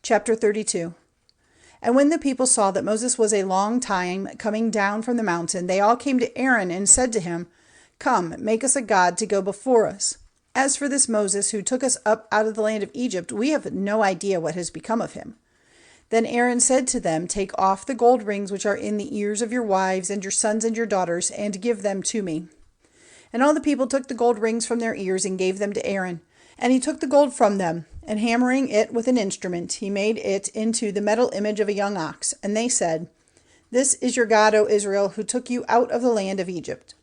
Chapter 32. And when the people saw that Moses was a long time coming down from the mountain, they all came to Aaron and said to him, Come, make us a god to go before us. As for this Moses who took us up out of the land of Egypt, we have no idea what has become of him. Then Aaron said to them, Take off the gold rings which are in the ears of your wives and your sons and your daughters, and give them to me. And all the people took the gold rings from their ears and gave them to Aaron. And he took the gold from them, and hammering it with an instrument, he made it into the metal image of a young ox. And they said, This is your God, O Israel, who took you out of the land of Egypt.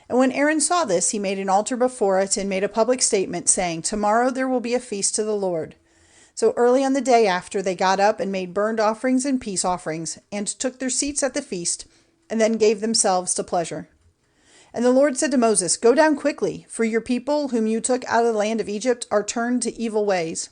And when Aaron saw this, he made an altar before it and made a public statement, saying, Tomorrow there will be a feast to the Lord. So early on the day after, they got up and made burnt offerings and peace offerings, and took their seats at the feast, and then gave themselves to pleasure. And the Lord said to Moses, Go down quickly, for your people whom you took out of the land of Egypt are turned to evil ways.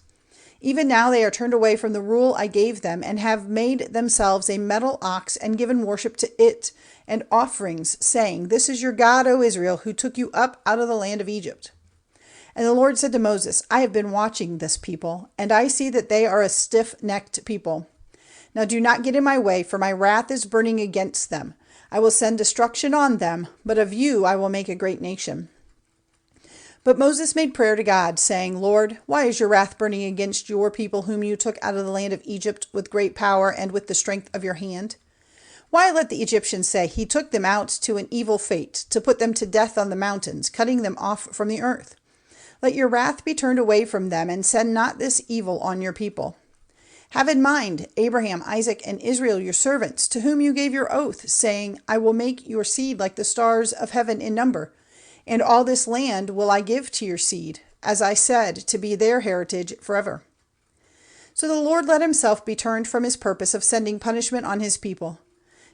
Even now they are turned away from the rule I gave them, and have made themselves a metal ox, and given worship to it, and offerings, saying, This is your God, O Israel, who took you up out of the land of Egypt. And the Lord said to Moses, I have been watching this people, and I see that they are a stiff-necked people. Now do not get in my way, for my wrath is burning against them. I will send destruction on them, but of you I will make a great nation. But Moses made prayer to God, saying, Lord, why is your wrath burning against your people whom you took out of the land of Egypt with great power and with the strength of your hand? Why let the Egyptians say, He took them out to an evil fate, to put them to death on the mountains, cutting them off from the earth? Let your wrath be turned away from them, and send not this evil on your people. Have in mind Abraham, Isaac, and Israel your servants, to whom you gave your oath, saying, I will make your seed like the stars of heaven in number, and all this land will I give to your seed, as I said, to be their heritage forever. So the Lord let himself be turned from his purpose of sending punishment on his people.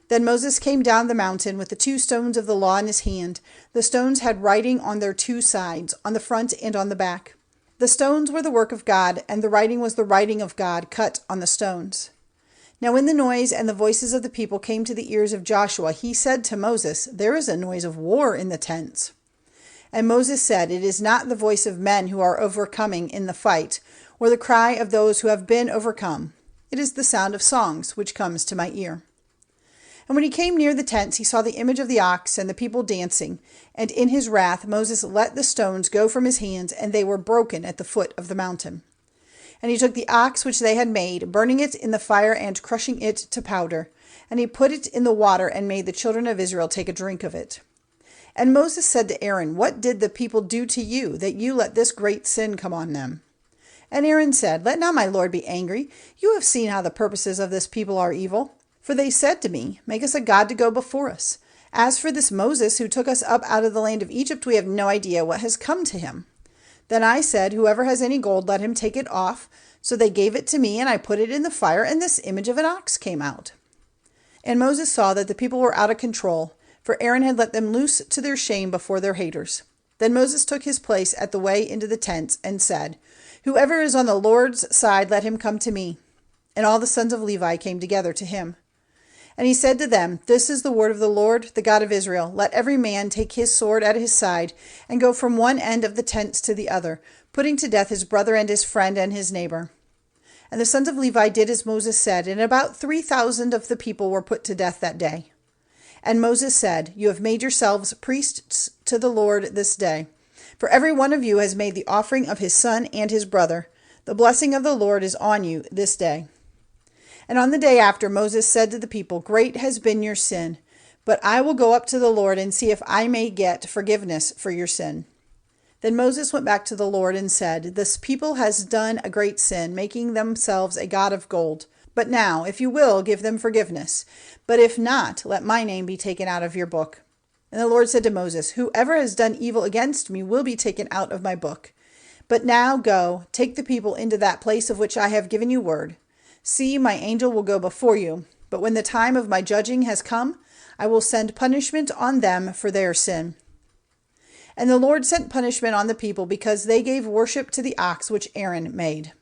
Then Moses came down the mountain with the 2 stones of the law in his hand. The stones had writing on their 2 sides, on the front and on the back. The stones were the work of God, and the writing was the writing of God cut on the stones. Now when the noise and the voices of the people came to the ears of Joshua, he said to Moses, There is a noise of war in the tents. And Moses said, It is not the voice of men who are overcoming in the fight, or the cry of those who have been overcome. It is the sound of songs which comes to my ear. And when he came near the tents, he saw the image of the ox and the people dancing. And in his wrath Moses let the stones go from his hands, and they were broken at the foot of the mountain. And he took the ox which they had made, burning it in the fire and crushing it to powder. And he put it in the water, and made the children of Israel take a drink of it. And Moses said to Aaron, What did the people do to you, that you let this great sin come on them? And Aaron said, Let not my Lord be angry. You have seen how the purposes of this people are evil. For they said to me, Make us a god to go before us. As for this Moses who took us up out of the land of Egypt, we have no idea what has come to him. Then I said, Whoever has any gold, let him take it off. So they gave it to me, and I put it in the fire, and this image of an ox came out. And Moses saw that the people were out of control, for Aaron had let them loose to their shame before their haters. Then Moses took his place at the way into the tents, and said, Whoever is on the Lord's side, let him come to me. And all the sons of Levi came together to him. And he said to them, This is the word of the Lord, the God of Israel. Let every man take his sword at his side, and go from one end of the tents to the other, putting to death his brother and his friend and his neighbor. And the sons of Levi did as Moses said, and about 3,000 of the people were put to death that day. And Moses said, You have made yourselves priests to the Lord this day. For every one of you has made the offering of his son and his brother. The blessing of the Lord is on you this day. And on the day after, Moses said to the people, Great has been your sin, but I will go up to the Lord and see if I may get forgiveness for your sin. Then Moses went back to the Lord and said, This people has done a great sin, making themselves a god of gold. But now, if you will, give them forgiveness. But if not, let my name be taken out of your book. And the Lord said to Moses, Whoever has done evil against me will be taken out of my book. But now go, take the people into that place of which I have given you word. See, my angel will go before you, but when the time of my judging has come, I will send punishment on them for their sin. And the Lord sent punishment on the people because they gave worship to the ox which Aaron made.